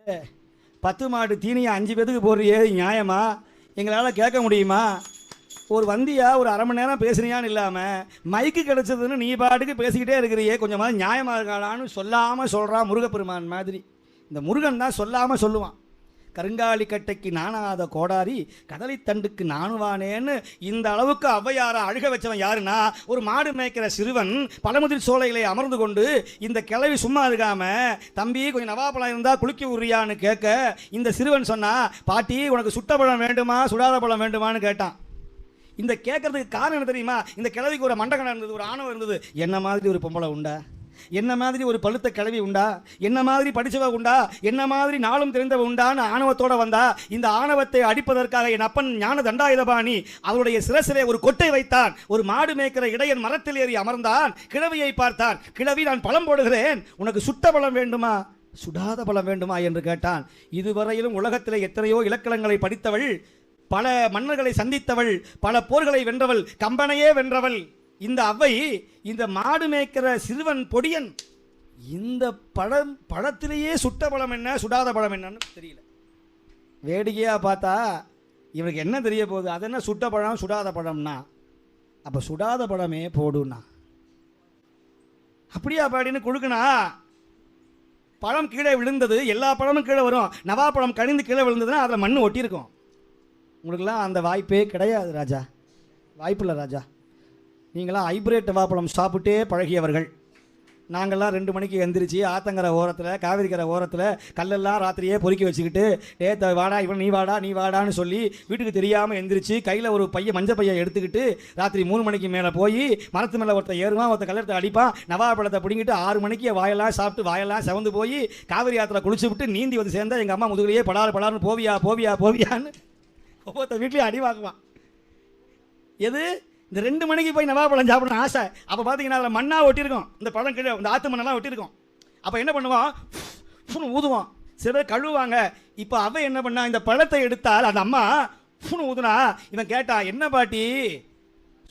10 மாடு தீனியை 5 பேத்துக்கு போடுறியே நியாயமா? எங்களால் கேட்க முடியுமா? ஒரு வந்தியா ஒரு அரை மணி நேரம் பேசுறியான்னு இல்லாமல் மைக்கு கிடச்சதுன்னு நீ பாட்டுக்கு பேசிக்கிட்டே இருக்கிறியே, கொஞ்சமாக நியாயமாக இருக்காளான்னு சொல்லாமல் சொல்கிறான் முருகப்பெருமான் மாதிரி. இந்த முருகன் தான் சொல்லாமல் சொல்லுவான். கருங்காலி கட்டைக்கு நானாத கோடாரி கதலித்தண்டுக்கு நானுவானேன்னு இந்த அளவுக்கு ஔவையாரை அழுக வச்சவன் யாருன்னா, ஒரு மாடு மேய்க்கிற சிறுவன் பழமுதிர் சோலைகளை அமர்ந்து கொண்டு இந்த கிளவி சும்மா இருக்காம, தம்பி கொஞ்சம் நவாப்பழம் இருந்தால் குளிக்க உரியான்னு கேட்க, இந்த சிறுவன் சொன்னா, பாட்டி உனக்கு சுட்ட பழம் வேண்டுமா சுடாத பழம் வேண்டுமான்னு கேட்டான். இந்த கேட்கறதுக்கு காரணம் என்ன தெரியுமா? இந்த கிழவிக்கு ஒரு மண்டகணம் இருந்தது, ஒரு ஆணவம் இருந்தது. என்ன மாதிரி ஒரு பொம்பளை உண்டா? என்ன மாதிரி ஒரு பழுத்த கிழவி உண்டா? என்ன மாதிரி படிச்சவ உண்டா? என்ன மாதிரி நாளும் தெரிந்தவ உண்டான்னு ஆணவத்தோட வந்தா. இந்த ஆணவத்தை அடிப்பதற்காக என் அப்பன் ஞான தண்டாயுதபாணி அவருடைய சிரசிலே ஒரு கொட்டை வைத்தான். ஒரு மாடு மேய்க்கிற இடையன் மரத்தில் ஏறி அமர்ந்தான். கிழவியை பார்த்தான். கிழவி, நான் பழம் போடுகிறேன், உனக்கு சுட்ட பழம் வேண்டுமா சுடாத பழம் வேண்டுமா என்று கேட்டான். இதுவரையிலும் உலகத்திலே எத்தனையோ இலக்கணங்களை படித்தவள், பல மன்னர்களை சந்தித்தவள், பல போர்களை வென்றவள், கம்பனையே வென்றவள் இந்த அவ்வை. இந்த மாடு மேய்க்கிற சிறுவன் பொடியன் இந்த பழத்திலேயே சுட்ட பழம் என்ன சுடாத பழம் என்னன்னு தெரியல. வேடிக்கையாக பார்த்தா இவனுக்கு என்ன தெரிய போகுது? அது என்ன சுட்ட பழம் சுடாத பழம்னா? அப்போ சுடாத பழமே போடுனா அப்படியா பாடின்னு கொடுக்கணா. பழம் கீழே விழுந்தது, எல்லா பழமும் கீழே வரும். நவாப்பழம் கணிந்து கீழே விழுந்ததுன்னா அதில் மண் ஒட்டியிருக்கும். உங்களுக்கெல்லாம் அந்த வாய்ப்பே கிடையாது ராஜா, வாய்ப்பில்லை ராஜா. நீங்களாம் ஹைப்ரேட் நவாப்பழம் சாப்பிட்டே பழகியவர்கள். நாங்கள்லாம் 2 மணிக்கு எந்திரிச்சு ஆத்தங்கரை ஓரத்தில், காவிரிக்கரை ஓரத்தில் கல்லெல்லாம் ராத்திரியே பொறுக்கி வச்சுக்கிட்டு, வாடா இவன் நீ வாடா நீ வாடான்னு சொல்லி வீட்டுக்கு தெரியாமல் எந்திரிச்சு கையில் ஒரு மஞ்சள் பையை எடுத்துக்கிட்டு ராத்திரி 3 மணிக்கு மேலே போய் மரத்து மேலே ஒருத்தர் ஏறுவான், ஒருத்தர் கல்லெடுத்து அடிப்பான். நவாப்பழத்தை பிடிங்கிட்டு 6 மணிக்கு வாயெல்லாம் சாப்பிட்டு வாயெல்லாம் செவந்து போய் காவிரி ஆற்றுல குளிச்சு விட்டு நீந்தி வந்து சேர்ந்தா எங்கள் அம்மா முதுகுலையே படாருன்னு போவியா போவியா போவியான்னு ஒவ்வொருத்தர் வீட்லேயும் அடி வாங்குவான். எது? இந்த 2 மணிக்கு போய் நவாப்பழம் சாப்பிடணும் ஆசை. அப்போ பார்த்தீங்கன்னா அதில் மண்ணாக ஒட்டியிருக்கும், இந்த பழம் கீழே இந்த ஆற்று மண்ணெல்லாம் ஒட்டியிருக்கும். அப்போ என்ன பண்ணுவான்? ஊதுவான். சில பேர் கழுவுவாங்க. இப்போ அவன் என்ன பண்ணா, இந்த பழத்தை எடுத்தால் அந்த அம்மா ஊதுனா, இவன் கேட்டா, என்ன பாட்டி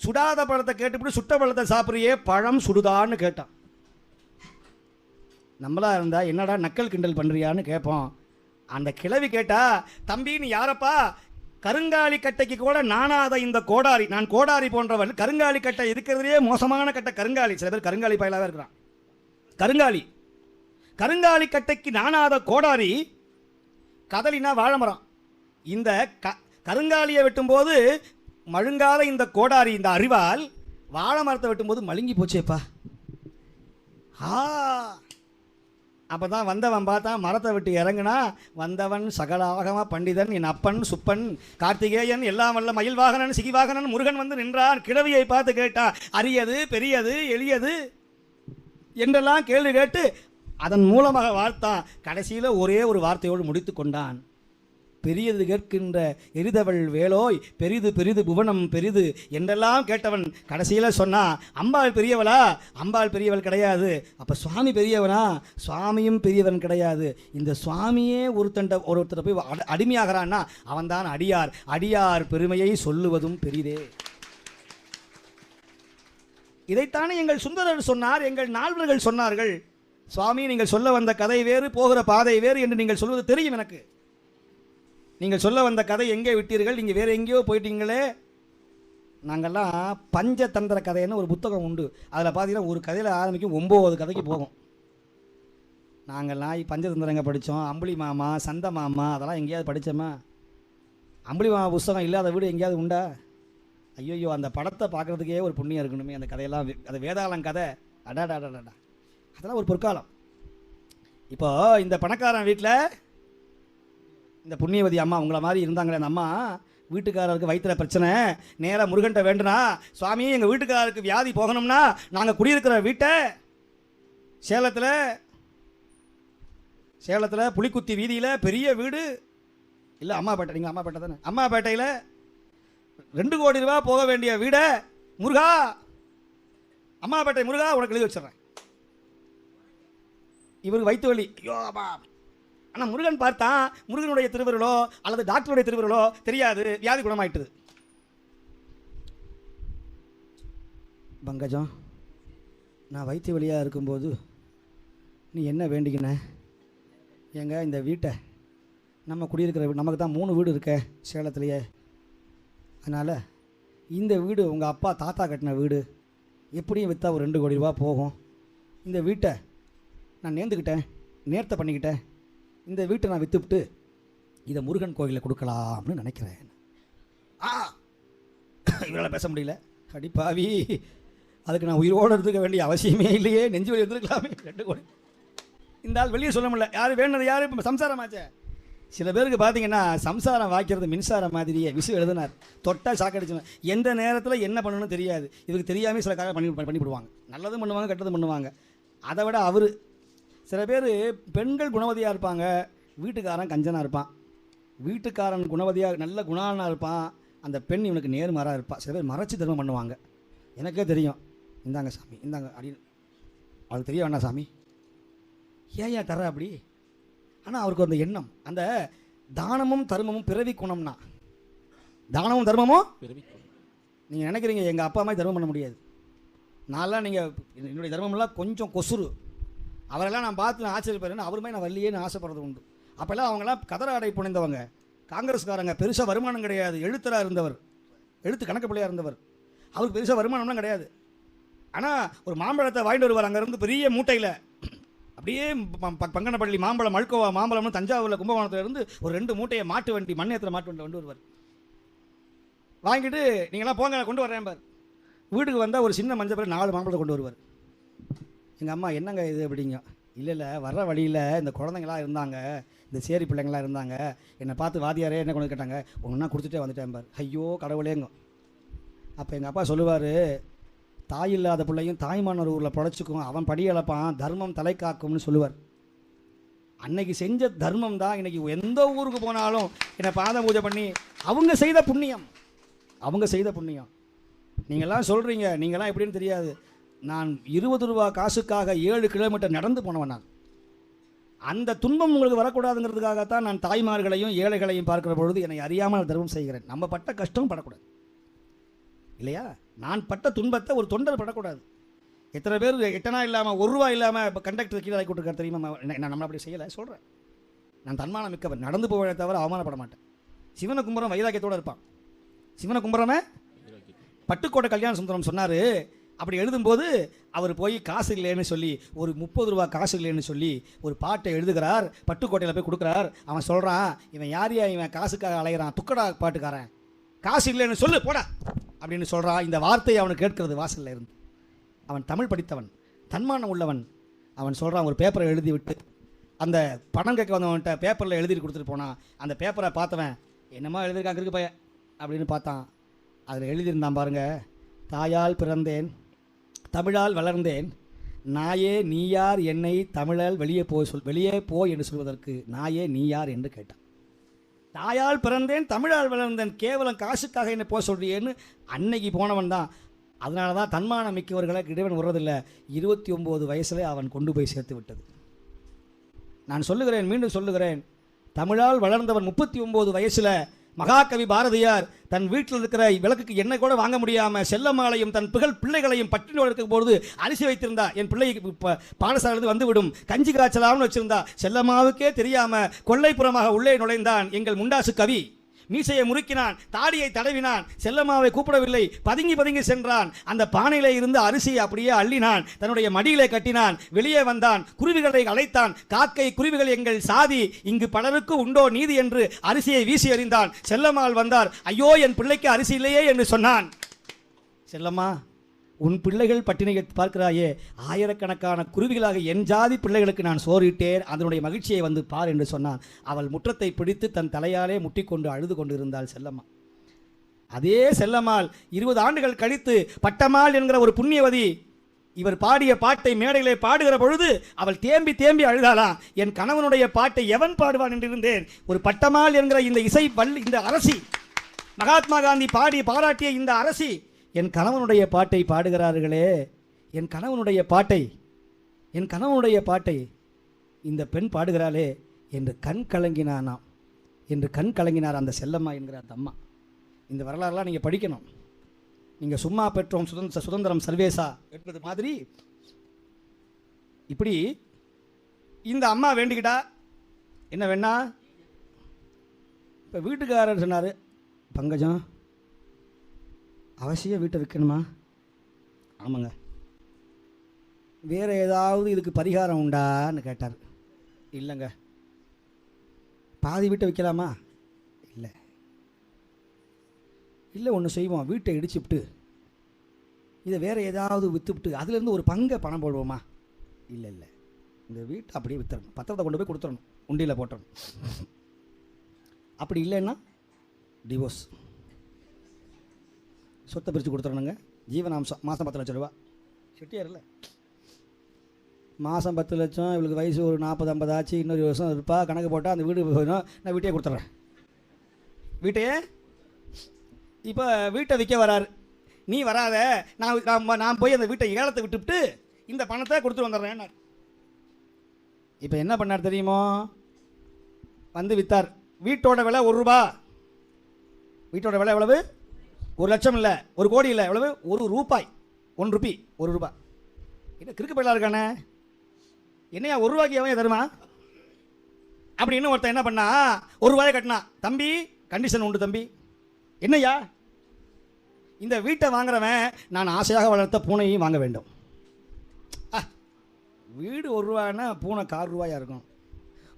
சுடாத பழத்தை கேட்டுவிட்டு சுட்ட பழத்தை சாப்பிட்றியே, பழம் சுடுதான்னு கேட்டான். நம்மளா இருந்தா என்னடா நக்கல் கிண்டல் பண்ணுறியான்னு கேட்போம். அந்த கிழவி கேட்டா, தம்பி நீ யாரப்பா? கருங்காலி கட்டைக்கு கூட நானாத இந்த கோடாரி, நான் கோடாரி போன்றவள். கருங்காலி கட்டை இருக்கிறதுலே மோசமான கட்டை கருங்காலி. சில பேர் கருங்காலி பயிலாக இருக்கிறான். கருங்காலி கட்டைக்கு நானாத கோடாரி. கதலினா வாழைமரம். இந்த கருங்காலியை வெட்டும்போது மழுங்காத இந்த கோடாரி, இந்த அறிவால் வாழை மரத்தை வெட்டும்போது மழுங்கி போச்சேப்பா. அப்போ தான் வந்தவன் பார்த்தா மரத்தை விட்டு இறங்குனா, வந்தவன் சகலாகமா பண்டிதன் என் அப்பன் சுப்பன் கார்த்திகேயன் எல்லாம் வல்ல மயில்வாகனன் சிகிவாகனன் முருகன் வந்து நின்றான். கிழவியை பார்த்து கேட்டா, அரியது பெரியது எளியது என்றெல்லாம் கேள்வி கேட்டு அதன் மூலமாக வாழ்த்தான். கடைசியில் ஒரே ஒரு வார்த்தையோடு முடித்து கொண்டான். பெரியது கேட்கின்ற எரிதவள் வேலோய், பெரிது பெரிது புவனம் பெரிது என்றெல்லாம் கேட்டவன் கடைசியில் சொன்னா, அம்பாள் பெரியவளா? அம்பாள் பெரியவள் கிடையாது. அப்போ சுவாமி பெரியவனா? சுவாமியும் பெரியவன் கிடையாது. இந்த சுவாமியே ஒருத்தரை போய் அடிமையாகிறான்னா அவன்தான் அடியார். அடியார் பெருமையை சொல்லுவதும் பெரிதே. இதைத்தானே எங்கள் சுந்தரர் சொன்னார், எங்கள் நால்வர்கள் சொன்னார்கள். சுவாமி, நீங்கள் சொல்ல வந்த கதை வேறு, போகிற பாதை வேறு என்று நீங்கள் சொல்வது தெரியும் எனக்கு. நீங்கள் சொல்ல வந்த கதை எங்கே விட்டீர்கள்? நீங்கள் வேறு எங்கேயோ போயிட்டீங்களே. நாங்கள்லாம் பஞ்சதந்திர கதைன்னு ஒரு புத்தகம் உண்டு. அதில் பார்த்தீங்கன்னா ஒரு கதையில் ஆரம்பிக்கும் 9 கதைக்கு போகும். நாங்கள்லாம் பஞ்சதந்திரங்க படித்தோம். அம்புலி மாமா, சந்த மாமா, அதெல்லாம் எங்கேயாவது படித்தோமா? அம்புலி மாமா புஸ்தகம் இல்லாத வீடு எங்கேயாவது உண்டா? ஐயோ, அந்த படத்தை பார்க்குறதுக்கே ஒரு புண்ணியம் இருக்கணுமே. அந்த கதையெல்லாம், அது வேதாளம் கதை, அடாடாடாடா, அதெல்லாம் ஒரு பொற்காலம். இப்போ இந்த பணக்காரன் வீட்டில் இந்த புண்ணியவதி அம்மா உங்களை மாதிரி இருந்தாங்களே, அந்த அம்மா வீட்டுக்காரருக்கு வயிற்றுல பிரச்சனை, நேராக முருகன்ட்ட வேண்டுனா, சுவாமி எங்கள் வீட்டுக்காரருக்கு வியாதி போகணும்னா நாங்கள் குடியிருக்கிற வீட்டை சேலத்தில் புலிக்குத்தி வீதியில் பெரிய வீடு இல்லை, அம்மாப்பேட்டை, நீங்கள் அம்மாப்பேட்டை தானே, அம்மாப்பேட்டையில் 2 கோடி ரூபா போக வேண்டிய வீடை முருகா, அம்மாப்பேட்டை முருகா உனக்கு எழுதி வச்சிடறேன். இவருக்கு வயிற்று வலி. ஐயோ அம்மா. ஆனால் முருகன் பார்த்தான், முருகனுடைய திருவருளோ அல்லது டாக்டருடைய திருவருளோ தெரியாது, வியாதி குணமாயிட்டுது. பங்கஜம், நான் வயிற்று வலியாக இருக்கும்போது நீ என்ன வேண்டிக்கின? ஏங்க இந்த வீட்டை நம்ம குடியிருக்கிற நமக்கு தான் 3 வீடு இருக்கே சேலத்துலேயே. அதனால் இந்த வீடு உங்கள் அப்பா தாத்தா கட்டின வீடு, எப்படியும் விற்றா ஒரு 2 கோடி ரூபா போகும். இந்த வீட்டை நான் நேர்த்த பண்ணிக்கிட்டேன். இந்த வீட்டை நான் விற்றுவிட்டு இதை முருகன் கோயிலில் கொடுக்கலாம்னு நினைக்கிறேன். இவரால் பேச முடியல. அடி பாவி, அதுக்கு நான் உயிரோடு இருந்துக்க வேண்டிய அவசியமே இல்லையே, நெஞ்சு வலி இருந்துருக்கலாமே. 2 கோடி இந்த ஆள் வெளியே சொல்ல முடியல. யார் வேணுனது யார்? இப்போ சம்சாரமாச்சே. சில பேருக்கு பார்த்தீங்கன்னா சம்சாரம் வாய்க்கிறது மின்சாரம் மாதிரியே. விசு எழுதினார், தொட்டால் சாக்கடிச்சு எந்த நேரத்தில் என்ன பண்ணணும்னு தெரியாது. இதுக்கு தெரியாமல் சில காலம் பண்ணிவிடுவாங்க. நல்லதும் பண்ணுவாங்க, கெட்டதும் பண்ணுவாங்க. அதை விட அவர் சில பேர் பெண்கள் குணவதியாக இருப்பாங்க, வீட்டுக்காரன் கஞ்சனாக இருப்பான். வீட்டுக்காரன் குணவதியாக நல்ல குணானாக இருப்பான், அந்த பெண் இவனுக்கு நேர்மாறாக இருப்பாள். சில பேர் மறைச்சி தர்மம் பண்ணுவாங்க. எனக்கே தெரியும். இந்தாங்க சாமி இந்தாங்க அப்படின்னு அவளுக்கு தெரிய வேண்டாம் சாமி, ஏன் தர அப்படி. ஆனால் அவருக்கு அந்த எண்ணம், அந்த தானமும் தர்மமும் பிறவி குணம்னா. தானமும் தர்மமும் பிறவி குணம். நீங்கள் நினைக்கிறீங்க எங்கள் அப்பா அம்மா தர்மம் பண்ண முடியாது. நான்லாம் நீங்கள் என்னுடைய தர்மமெல்லாம் கொஞ்சம் கொசுறு. அவரெல்லாம் நான் பார்த்து நான் ஆச்சரியப்படுறேன். அவருமே நான் வரலையேன்னு ஆசைப்படுறது உண்டு. அப்போல்லாம் அவங்களாம் கதற அடை புனைந்தவங்க, காங்கிரஸ்காரங்க. பெருசாக வருமானம் கிடையாது. எழுத்தராக இருந்தவர், எழுத்து கணக்கு பிள்ளையாக இருந்தவர். அவருக்கு பெருசாக வருமானம்லாம் கிடையாது. ஆனால் ஒரு மாம்பழத்தை வாங்கிட்டு வருவார் அங்கேருந்து பெரிய மூட்டையில். அப்படியே பங்கனப்பள்ளி மாம்பழம், மல்கோவா மாம்பழம்னு தஞ்சாவூரில் கும்பகோணத்தில் இருந்து ஒரு 2 மூட்டையை மாட்டு வண்டி, மண்ணேற்ற மாட்டு வண்டியில் கொண்டு வருவார். வாங்கிட்டு நீங்களாம் போங்க கொண்டு வரேன் பார். வீட்டுக்கு வந்தால் ஒரு சின்ன மஞ்சள் பிறகு 4 மாம்பழத்தை கொண்டு வருவார். எங்கள் அம்மா என்னங்க இது அப்படிங்க. இல்லை வர்ற வழியில் இந்த குழந்தைங்களாம் இருந்தாங்க, இந்த சேரி பிள்ளைங்களாம் இருந்தாங்க, என்னை பார்த்து வாதியாரே என்ன கொண்டு கேட்டாங்க, ஒன்றா கொடுத்துட்டே வந்துட்டேன் பார். ஐயோ கடவுளேங்க. அப்போ எங்கள் அப்பா சொல்லுவார், தாய் இல்லாத பிள்ளையும் தாய்மானவர் ஊரில் பிழைச்சிக்கும், அவன் படி இழப்பான், தர்மம் தலை காக்கும்னு சொல்லுவார். அன்னைக்கு செஞ்ச தர்மம் தான் இன்றைக்கி எந்த ஊருக்கு போனாலும் என்னை பாத பூஜை பண்ணி அவங்க செய்த புண்ணியம். நீங்கள்லாம் சொல்கிறீங்க, நீங்களாம் எப்படின்னு தெரியாது. நான் 20 ரூபா காசுக்காக 7 கிலோமீட்டர் நடந்து போனவன். நான் அந்த துன்பம் உங்களுக்கு வரக்கூடாதுங்கிறதுக்காகத்தான் நான் தாய்மார்களையும் ஏழைகளையும் பார்க்குற பொழுது என்னை அறியாமல் தர்மம் செய்கிறேன். நம்ம பட்ட கஷ்டம் படக்கூடாது இல்லையா? நான் பட்ட துன்பத்தை ஒரு தொண்டர் படக்கூடாது. எத்தனை பேர் 8 அணா இல்லாமல் 1 ரூபா இல்லாமல் இப்போ கண்டக்டர் கீழே ஆகி கொடுத்துருக்காரு தெரியுமா? நான் நம்மளை அப்படி செய்யலை சொல்கிறேன். நான் தன்மானம் மிக்கவன், நடந்து போவதை தவிர அவமானப்பட மாட்டேன். சிவனை கும்புறம் வைராக்கியத்தோடு இருப்பான். சிவனை கும்புறமே பட்டுக்கோட்டை கல்யாண சுந்தரம் சொன்னார். அப்படி எழுதும்போது அவர் போய் காசு இல்லைன்னு சொல்லி, ஒரு 30 ரூபா காசு இல்லைன்னு சொல்லி ஒரு பாட்டை எழுதுகிறார். பட்டுக்கோட்டையில் போய் கொடுக்குறார். அவன் சொல்கிறான், இவன் யாரையா இவன் காசுக்காக அலைகிறான், துக்கடா பாட்டுக்காரன், காசு இல்லைன்னு சொல்லு போடா அப்படின்னு சொல்கிறான். இந்த வார்த்தையை அவனுக்கு கேட்கறது வாசலில் இருந்து. அவன் தமிழ் படித்தவன், தன்மானம் உள்ளவன். அவன் சொல்கிறான், ஒரு பேப்பரை எழுதி விட்டு அந்த பணம் கேட்க வந்தவன்கிட்ட பேப்பரில் எழுதி கொடுத்துட்டு போனான். அந்த பேப்பரை பார்த்தவன், என்னமா எழுதியிருக்காங்க இருக்கு பையன் அப்படின்னு பார்த்தான். அதில் எழுதியிருந்தான் பாருங்க, தாயால் பிறந்தேன், தமிழால் வளர்ந்தேன், நாயே நீ யார் என்னை தமிழால் வெளியே போ என்று சொல்வதற்கு நாயே நீ யார் என்று கேட்டான். தாயால் பிறந்தேன், தமிழால் வளர்ந்தேன், கேவலம் காசுக்காக என்ன போக சொல்றியேன்னு அன்னைக்கு போனவன் தான். அதனால தான் தன்மானம் மிக்கவர்களை இறைவன் விடுறதில்லை. 29 வயசுல அவன் கொண்டு போய் சேர்த்து விட்டது. நான் சொல்லுகிறேன், மீண்டும் சொல்லுகிறேன், தமிழால் வளர்ந்தவன் 39 வயசுல மகாகவி பாரதியார் தன் வீட்டில் இருக்கிற விளக்குக்கு எண்ணெய் கூட வாங்க முடியாமல் செல்லம்மாளையும் தன் பிள்ளைகளையும் பட்டினோடு இருக்கும் பொழுது அரிசி வைத்திருந்தா, என் பிள்ளை பாடசாலையிலிருந்து வந்துவிடும், கஞ்சி காய்ச்சலாம்னு வச்சிருந்தா. செல்லம்மாவுக்கே தெரியாமல் கொள்ளைப்புறமாக உள்ளே நுழைந்தான் எங்கள் முண்டாசு கவி. மீசையை முறுக்கினான், தாடியை தடவினான், செல்லம்மாவை கூப்பிடவில்லை, பதுங்கி சென்றான். அந்த பானையிலே இருந்து அரிசியை அப்படியே அள்ளினான், தன்னுடைய மடியிலே கட்டினான், வெளியே வந்தான், குருவிகளை அழைத்தான். காக்கை குருவிகள் எங்கள் சாதி, இங்கு பலருக்கு உண்டோ நீதி என்று அரிசியை வீசி எறிந்தான். செல்லம்மாள் வந்தார், ஐயோ என் பிள்ளைக்கு அரிசி இல்லையே என்று சொன்னான். செல்லம்மா, உன் பிள்ளைகள் பட்டினியை பார்க்கிறாயே, ஆயிரக்கணக்கான குருவிகளாக என் ஜாதி பிள்ளைகளுக்கு நான் சோறிட்டேன், அதனுடைய மகிழ்ச்சியை வந்து பார் என்று சொன்னான். அவள் முற்றத்தை பிடித்து தன் தலையாலே முட்டிக்கொண்டு அழுது கொண்டு இருந்தாள் செல்லம்மா. அதே செல்லம்மாள் 20 ஆண்டுகள் கழித்து பட்டம்மாள் என்கிற ஒரு புண்ணியவதி இவர் பாடிய பாட்டை மேடையிலே பாடுகிற பொழுது அவள் தேம்பி அழுதாளாம். என் கணவனுடைய பாட்டை எவன் பாடுவான் என்றிருந்தேன். ஒரு பட்டம்மாள் என்கிற இந்த இசை இந்த அரசி, மகாத்மா காந்தி பாராட்டிய இந்த அரசி என் கணவனுடைய பாட்டை பாடுகிறார்களே, என் கணவனுடைய பாட்டை இந்த பெண் பாடுகிறாளே என்று கண் கலங்கினார் அந்த செல்லம்மா என்கிற அந்த அம்மா. இந்த வரலாறுலாம் நீங்கள் படிக்கணும். நீங்கள் சும்மா பெற்றோம் சுதந்திரம் சர்வேசா என்பது மாதிரி இப்படி இந்த அம்மா வேண்டிக்கிட்டா, என்ன வேணா? இப்போ வீட்டுக்காரர் சொன்னார், பங்கஜம் அவசியம் வீட்டை விற்கணுமா? ஆமாங்க. வேறு ஏதாவது இதுக்கு பரிகாரம் உண்டான்னு கேட்டார். இல்லைங்க. பாதி வீட்டை விற்கலாமா? இல்லை. இல்லை, ஒன்று செய்வோம், வீட்டை இடிச்சுவிட்டு இதை வேறு ஏதாவது விற்றுவிட்டு அதுலேருந்து ஒரு பங்கை பணம் போடுவோமா? இல்லை இல்லை, இந்த வீட்டை அப்படியே விற்றுறணும், பத்திரத்தை கொண்டு போய் கொடுத்துடணும், உண்டியில் போட்டுறணும். அப்படி இல்லைன்னா டிவோர்ஸ், சொத்தை பிரித்து கொடுத்துடணுங்க. ஜீவனாம்சம் மாதம் 10 லட்சம் ரூபா. செட்டியார் இல்லை, மாதம் 10 லட்சம், இவளுக்கு வயசு ஒரு 40-50 ஆச்சு, இன்னொரு வருஷம் இருப்பா, கணக்கு போட்டால் அந்த வீடு போயிடும், நான் வீட்டையே கொடுத்துட்றேன். வீட்டையே இப்போ வீட்டை விற்க வராரு, நீ வராத, நான் போய் அந்த வீட்டை ஏலத்தை விட்டுவிட்டு இந்த பணத்தை கொடுத்துட்டு வந்துடுறேன். இப்போ என்ன பண்ணார் தெரியுமோ? வந்து விற்றார். வீட்டோட விலை 1 ரூபா. வீட்டோட விலை எவ்வளவு? 1 லட்சம் இல்லை, 1 கோடி இல்லை, எவ்வளவு? 1 ரூபாய், 1 ரூபி, 1 ரூபா. என்ன கிறுக்கு பயிலாக இருக்கானே, என்னையா 1 ரூபாய்க்கு அவன் தருமா அப்படின்னு ஒருத்தன் என்ன பண்ணா, 1 ரூபாயை கட்டினா. தம்பி, கண்டிஷன் உண்டு தம்பி. என்னையா? இந்த வீட்டை வாங்குறவன் நான் ஆசையாக வளர்த்த பூனையும் வாங்க வேண்டும். வீடு 1 ரூபாய்னா பூனை 4 ரூபாயா இருக்கும்.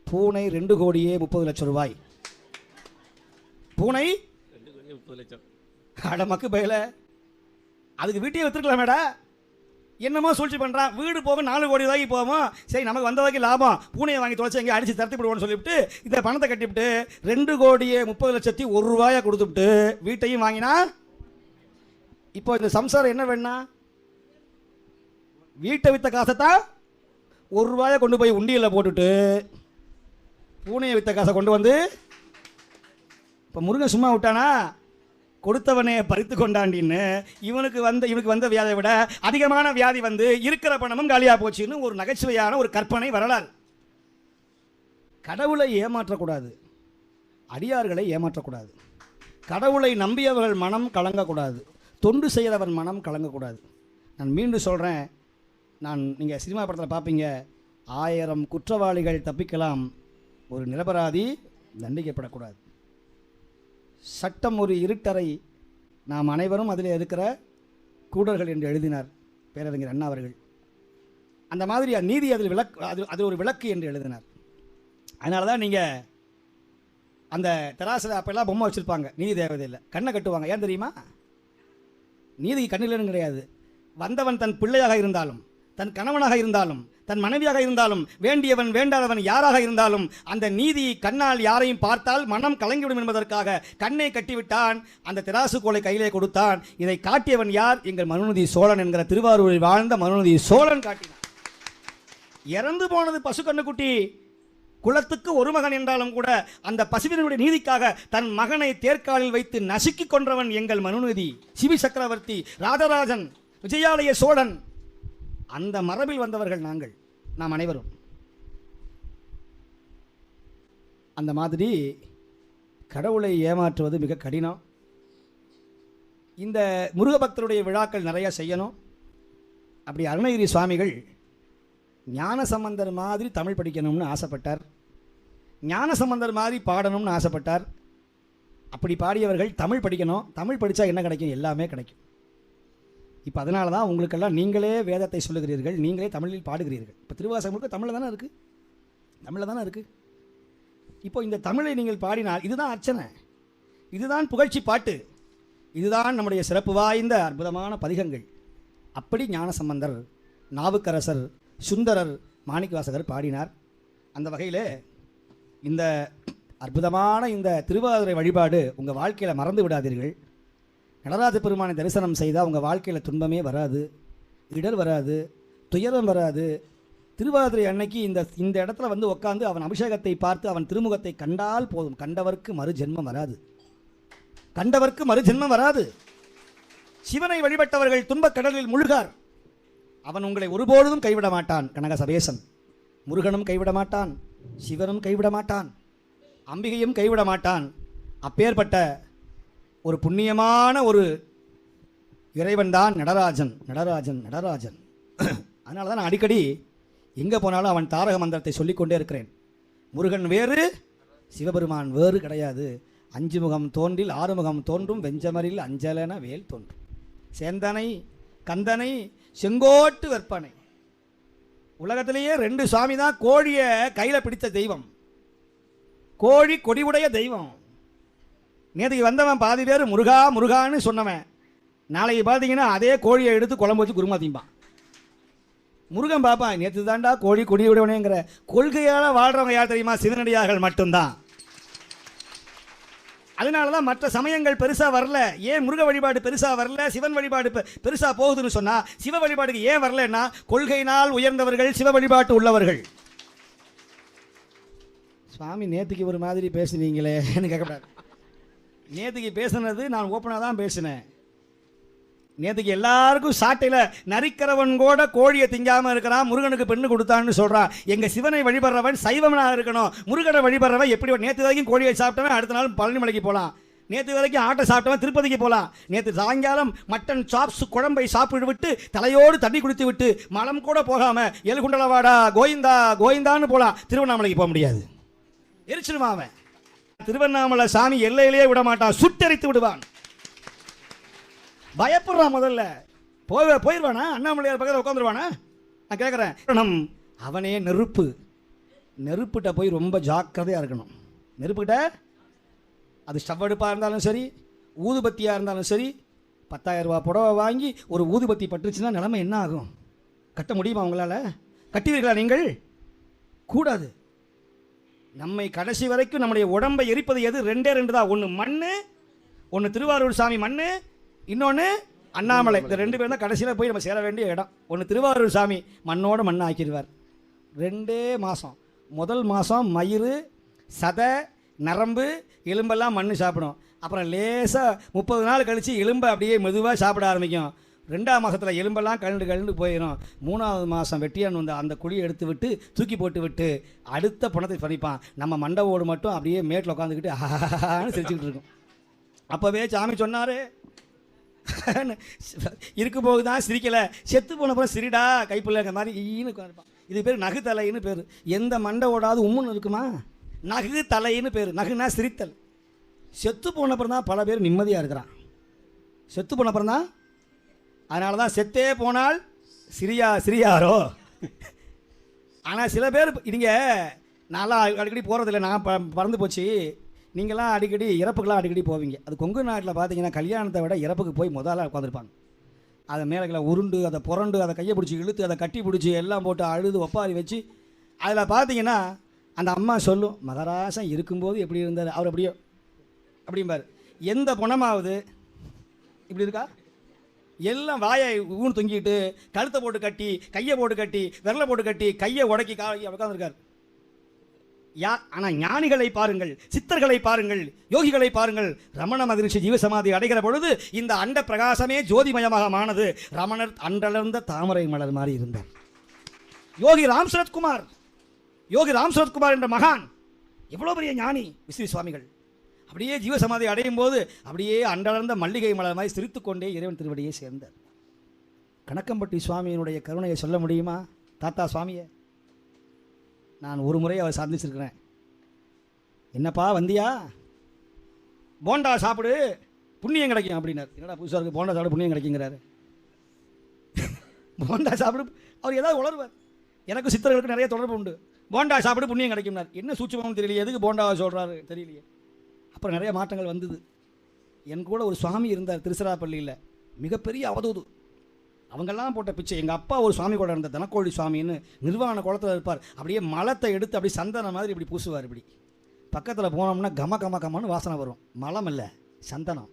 பூனை 2 கோடியே 30 லட்சம் ரூபாய். பூனை 2 கோடியே 30 லட்சம். அட மக்கு பயில, அதுக்கு வீட்டையே விற்றுக்கலாமேடா. என்னமோ சூழ்ச்சி பண்ணுறான். வீடு போக 4 கோடி ரூபாய்க்கு போவோம், சரி நமக்கு வந்த வரைக்கும் லாபம், பூனையை வாங்கி தொலைச்சி எங்கே அடித்து தரத்தி விடுவோன்னு சொல்லிவிட்டு இந்த பணத்தை கட்டிவிட்டு 2 கோடியே 30 லட்சத்தி 1 ரூபாயை கொடுத்துவிட்டு வீட்டையும் வாங்கினா. இப்போ இந்த சம்சாரம் என்ன வேணா? வீட்டை விற்ற காசை தான் 1 ரூபாயை கொண்டு போய் உண்டியில் போட்டுட்டு பூனையை விற்ற காசை கொண்டு வந்து. இப்போ முருகன் சும்மா விட்டானா? கொடுத்தவனே பறித்து கொண்டாண்டின்னு இவனுக்கு வந்த வியாதியை விட அதிகமான வியாதி வந்து இருக்கிற பணமும் காலியாக போச்சுன்னு ஒரு நகைச்சுவையான ஒரு கற்பனை வரலாறு. கடவுளை ஏமாற்றக்கூடாது, அடியார்களை ஏமாற்றக்கூடாது, கடவுளை நம்பியவர்கள் மனம் கலங்கக்கூடாது, தொண்டு செய்கிறவன் மனம் கலங்கக்கூடாது. நான் மீண்டும் சொல்கிறேன், நீங்கள் சினிமா படத்தில் பார்ப்பீங்க, 1000 குற்றவாளிகள் தப்பிக்கலாம், ஒரு நிரபராதி தண்டிக்கப்படக்கூடாது. சட்டம் ஒரு இருட்டறை, நாம் அனைவரும் அதில் இருக்கிற கூடர்கள் என்று எழுதினார் பேரறிஞர் அண்ணா அவர்கள். அந்த மாதிரி நீதி அதில் அது ஒரு விளக்கு என்று எழுதினார். அதனால தான் நீங்கள் அந்த தெராசில் அப்போல்லாம் பொம்மை வச்சுருப்பாங்க, நீதி தேவதையில் கண்ணை கட்டுவாங்க. ஏன் தெரியுமா? நீதி கண்ணிலன்னு கிடையாது. வந்தவன் தன் பிள்ளையாக இருந்தாலும், தன் கணவனாக இருந்தாலும், தன் மனைவியாக இருந்தாலும், வேண்டியவன் வேண்டாதவன் யாராக இருந்தாலும் அந்த நீதி கண்ணால் யாரையும் பார்த்தால் மனம் கலங்கிவிடும் என்பதற்காக கண்ணை கட்டிவிட்டான். அந்த தெராசு கோலை கையிலே கொடுத்தான். இதை காட்டியவன் யார்? எங்கள் மனுநீதி சோழன் என்கிற திருவாரூரில் வாழ்ந்த மனுநீதி சோழன் காட்டினான். இறந்து போனது பசு கண்ணுக்குட்டி, குலத்துக்கு ஒரு மகன் என்றாலும் கூட அந்த பசுவினுடைய நீதிக்காக தன் மகனை தேர்காலில் வைத்து நசுக்கி கொன்றவன் எங்கள் மனுநீதி. சிவி சக்கரவர்த்தி, ராஜராஜன், விஜயாலய சோழன், அந்த மரபில் வந்தவர்கள் நாம் அனைவரும். அந்த மாதிரி கடவுளை ஏமாற்றுவது மிக கடினம். இந்த முருகபக்தருடைய விழாக்கள் நிறைய செய்யணும். அப்படி அருணகிரி சுவாமிகள் ஞானசம்பந்தர் மாதிரி தமிழ் படிக்கணும்னு ஆசைப்பட்டார், ஞானசம்பந்தர் மாதிரி பாடணும்னு ஆசைப்பட்டார். அப்படி பாடியவர்கள் தமிழ் படிக்கணும். தமிழ் படித்தா என்ன கிடைக்கும்? எல்லாமே கிடைக்கும். இப்போ அதனால தான் உங்களுக்கெல்லாம் நீங்களே வேதத்தை சொல்லுகிறீர்கள், நீங்களே தமிழில் பாடுகிறீர்கள். இப்போ திருவாசகம் முழுக்க தமிழில் தானே இருக்குது, தமிழில் தானே இருக்குது. இப்போ இந்த தமிழை நீங்கள் பாடினால் இதுதான் அர்ச்சனை, இதுதான் புகழ்ச்சி பாட்டு, இதுதான் நம்முடைய சிறப்பு வாய்ந்த அற்புதமான பதிகங்கள். அப்படி ஞானசம்பந்தர், நாவுக்கரசர், சுந்தரர், மாணிக்கவாசகர் பாடினார். அந்த வகையில் இந்த அற்புதமான இந்த திருவாதிரை வழிபாடு உங்கள் வாழ்க்கையில் மறந்து விடாதீர்கள். நடராஜ பெருமானை தரிசனம் செய்தால் உங்கள் வாழ்க்கையில் துன்பமே வராது, இடர் வராது, துயரம் வராது. திருவாதிரை அன்னைக்கு இந்த இடத்துல வந்து உட்காந்து அவன் அபிஷேகத்தை பார்த்து அவன் திருமுகத்தை கண்டால் போதும், கண்டவர்க்கு மறு ஜென்மம் வராது, கண்டவர்க்கு மறு ஜென்மம் வராது. சிவனை வழிபட்டவர்கள் துன்பக் கடலில் முழுகார். அவன் உங்களை ஒருபொழுதும் கைவிட மாட்டான். கனக சபேசன் முருகனும் கைவிட மாட்டான், சிவனும் கைவிட மாட்டான், அம்பிகையும் கைவிட மாட்டான். அப்பேற்பட்ட ஒரு புண்ணியமான ஒரு இறைவன் தான் நடராஜன். நடராஜன் நடராஜன் அதனால தான் நான் அடிக்கடி எங்கே போனாலும் அவன் தாரக மந்திரத்தை சொல்லிக்கொண்டே இருக்கிறேன். முருகன் வேறு சிவபெருமான் வேறு கிடையாது. 5 முகம் தோன்றில் 6 முகம் தோன்றும் வெஞ்சமரில் அஞ்சலன வேல் தோன்றும். சேந்தனை கந்தனை செங்கோட்டு வெற்பனை. உலகத்திலேயே 2 சுவாமி தான் கோழியை கையில் பிடித்த தெய்வம். கோழி கொடிவுடைய தெய்வம். நேற்றுக்கு வந்தவன் பாதி பேர் முருகா முருகான்னு சொன்னவன் நாளைக்கு பார்த்தீங்கன்னா அதே கோழியை எடுத்து குழம்பு வச்சு குருமா திம்பான். முருகன் பாப்பா நேற்று தாண்டா கோழி கொடியுடையவனேங்கிற கொள்கையால் வாழ்கிறவங்க யார் தெரியுமா? சிவனடியார்கள் மட்டும்தான். அதனால தான் மற்ற சமயங்கள் பெருசாக வரல. ஏன் முருக வழிபாடு பெருசாக வரல, சிவன் வழிபாடு பெருசாக போகுதுன்னு சொன்னால், சிவ வழிபாடுக்கு ஏன் வரலன்னா கொள்கையினால் உயர்ந்தவர்கள், சிவ வழிபாட்டு உள்ளவர்கள். சுவாமி நேற்றுக்கு ஒரு மாதிரி பேசுனீங்களே என்று கேட்கக்கூடாது. நேற்றுக்கு பேசுனது நான் ஓப்பனாக தான் பேசினேன். நேற்றுக்கு எல்லாருக்கும் சாட்டையில் நரிக்கிறவன் கூட கோழியை திங்காமல் இருக்கிறான், முருகனுக்கு பெண்ணு கொடுத்தான்னு சொல்கிறான். எங்கள் சிவனை வழிபடுறவன் சைவனாக இருக்கணும், முருகனை வழிபடுறவன் எப்படி? நேற்று வரைக்கும் கோழியை சாப்பிட்டவன் அடுத்த நாள் பழனிமலைக்கு போகலாம், நேற்று வரைக்கும் ஆட்டை சாப்பிட்டவன் திருப்பதிக்கு போகலாம், நேற்று சாயங்காலம் மட்டன் சாப்ஸ் குழம்பை சாப்பிட்டு விட்டு தலையோடு தண்ணி குடித்து விட்டு மலம் கூட போகாமல் எலுகுண்டலவாடா கோவிந்தா கோவிந்தான்னு போகலாம், திருவண்ணாமலைக்கு போக முடியாது. எரிச்சிடுவான் அவன். திருவண்ணாமலை சாமி எல்லையிலேயே விட மாட்டான், சுட்டரித்து விடுவான். பயப்படுறான். முதல்ல போயிடுவானா? அண்ணாமலையார் பக்கத்தில் உட்காந்துருவானா? நான் கேட்குறேன். அவனே நெருப்புகிட்ட போய் ரொம்ப ஜாக்கிரதையாக இருக்கணும். நெருப்புகிட்ட அது ஸ்டவ் அடுப்பாக இருந்தாலும் சரி, ஊதுபத்தியாக இருந்தாலும் சரி, 10,000 ரூபா புடவை வாங்கி ஒரு ஊதுபத்தி பட்டுருச்சுன்னா நிலைமை என்ன ஆகும்? கட்ட முடியுமா உங்களால்? கட்டுவீர்களா நீங்கள்? கூடாது. நம்மை கடைசி வரைக்கும் நம்முடைய உடம்பை எரிப்பது எது? 2 தான். ஒன்று மண், ஒன்று திருவாரூர் சாமி மண், இன்னொன்று அண்ணாமலை. இந்த 2 பேரும் தான் கடைசியில் போய் நம்ம சேர வேண்டிய இடம். ஒன்று திருவாரூர் சாமி மண்ணோட மண்ணை ஆக்கிடுவார். 2 மாதம். முதல் மாதம் மயிறு சதை நரம்பு எலும்பெல்லாம் மண் சாப்பிடும். அப்புறம் லேசாக 30 நாள் கழித்து எலும்பை அப்படியே மெதுவாக சாப்பிட ஆரம்பிக்கும். 2ஆம் மாதத்தில் எலும்பெல்லாம் கழுண்டு போயிடும். 3ஆவது மாதம் வெட்டியான் வந்து அந்த குழியை எடுத்து விட்டு தூக்கி போட்டு விட்டு அடுத்த பணத்தை பறிப்பான். நம்ம மண்டவோடு மட்டும் அப்படியே மேட்டில் உட்காந்துக்கிட்டு ஆன்னு சிரிச்சுக்கிட்டு இருக்கும். அப்போவே சாமி சொன்னார், இருக்கும் போது தான் சிரிக்கலை, செத்து போனப்பறம் சிரிடா கைப்பிள்ளை மாதிரி ஈன்னு உட்காந்துருப்பான். இது பேர் நகு தலைன்னு பேர். எந்த மண்டை ஓடாது உம்முன்னு இருக்குமா? நகு தலைன்னு பேர். நகுனா சிரித்தல். செத்து போனப்பறம் தான் பல பேர் நிம்மதியாக இருக்கிறான். செத்து போனப்பறம் தான். அதனால தான் செத்தே போனால் சிரியாரோ. ஆனால் சில பேர் நீங்கள் நான்லாம் அடிக்கடி போகிறதில்ல, நான் பறந்து போச்சு. நீங்களாம் அடிக்கடி இறப்புக்கெல்லாம் அடிக்கடி போவீங்க. அது கொங்கு நாட்டில் பார்த்தீங்கன்னா கல்யாணத்தை விட இறப்புக்கு போய் முதல்ல உட்காந்துருப்பாங்க. அதை மேலே உருண்டு அதை புரண்டு அதை கையை பிடிச்சி இழுத்து அதை கட்டி பிடிச்சி எல்லாம் போட்டு அழுது ஒப்பாரி வச்சு அதில் பார்த்தீங்கன்னா அந்த அம்மா சொல்லும், மகராசன் இருக்கும்போது எப்படி இருந்தார் அவர் அப்படியோ அப்படிம்பார். எந்த பணமாவது இப்படி இருக்கா? எல்லாம் வாயை ஊன் தொங்கிட்டு கழுத்தை போட்டு கட்டி கையை போட்டு கட்டி விரலை போட்டு கட்டி கையை உடக்கி உட்காந்துருக்கார். ஆனால் ஞானிகளை பாருங்கள், சித்தர்களை பாருங்கள், யோகிகளை பாருங்கள். ரமண மகரிஷி ஜீவசமாதி அடைகிற பொழுது இந்த அண்ட பிரகாசமே ஜோதிமயமாக மானது. ரமணர் அன்றளர்ந்த தாமரை மலர் மாதிரி இருந்தார். யோகி ராம் சரத்குமார் என்ற மகான் எவ்வளோ பெரிய ஞானி. விஸ்வி சுவாமிகள் அப்படியே ஜீவசமாதி அடையும் போது அப்படியே அன்றளர்ந்த மல்லிகை மலர் மாதிரி சிரித்து கொண்டே இறைவன் திருவடியை சேர்ந்தார். கணக்கம்பட்டி சுவாமியினுடைய கருணையை சொல்ல முடியுமா? தாத்தா சுவாமியை நான் ஒரு முறை அவர் சந்திச்சிருக்கிறேன். என்னப்பா வந்தியா, போண்டா சாப்பிடு புண்ணியம் கிடைக்கும் அப்படின்னார். என்னடா புதுசாக இருக்குது, போண்டா சாப்பிடு புண்ணியம் கிடைக்குங்கிறாரு. போண்டா சாப்பிடு, அவர் ஏதாவது உளருவார். எனக்கு சித்தர்களுக்கு நிறைய தொடர்பு உண்டு. போண்டா சாப்பிடு புண்ணியம் கிடைக்கும்னார். என்ன சூட்சமும் தெரியலையே, எதுக்கு போண்டாவை சொல்கிறாரு தெரியலையே. அப்புறம் நிறைய மாற்றங்கள் வந்தது. என் கூட ஒரு சுவாமி இருந்தார் திருச்சிராப்பள்ளியில், மிகப்பெரிய அவதூது. அவங்கெல்லாம் போட்ட பிச்சை. எங்கள் அப்பா ஒரு சுவாமி கூட இருந்த தனக்கோழி சுவாமின்னு நிர்வாண குளத்தில் இருப்பார். அப்படியே மலத்தை எடுத்து அப்படி சந்தனம் மாதிரி இப்படி பூசுவார். இப்படி பக்கத்தில் போனோம்னா கம கம கமன்னு வாசனை வரும். மலம் இல்லை, சந்தனம்.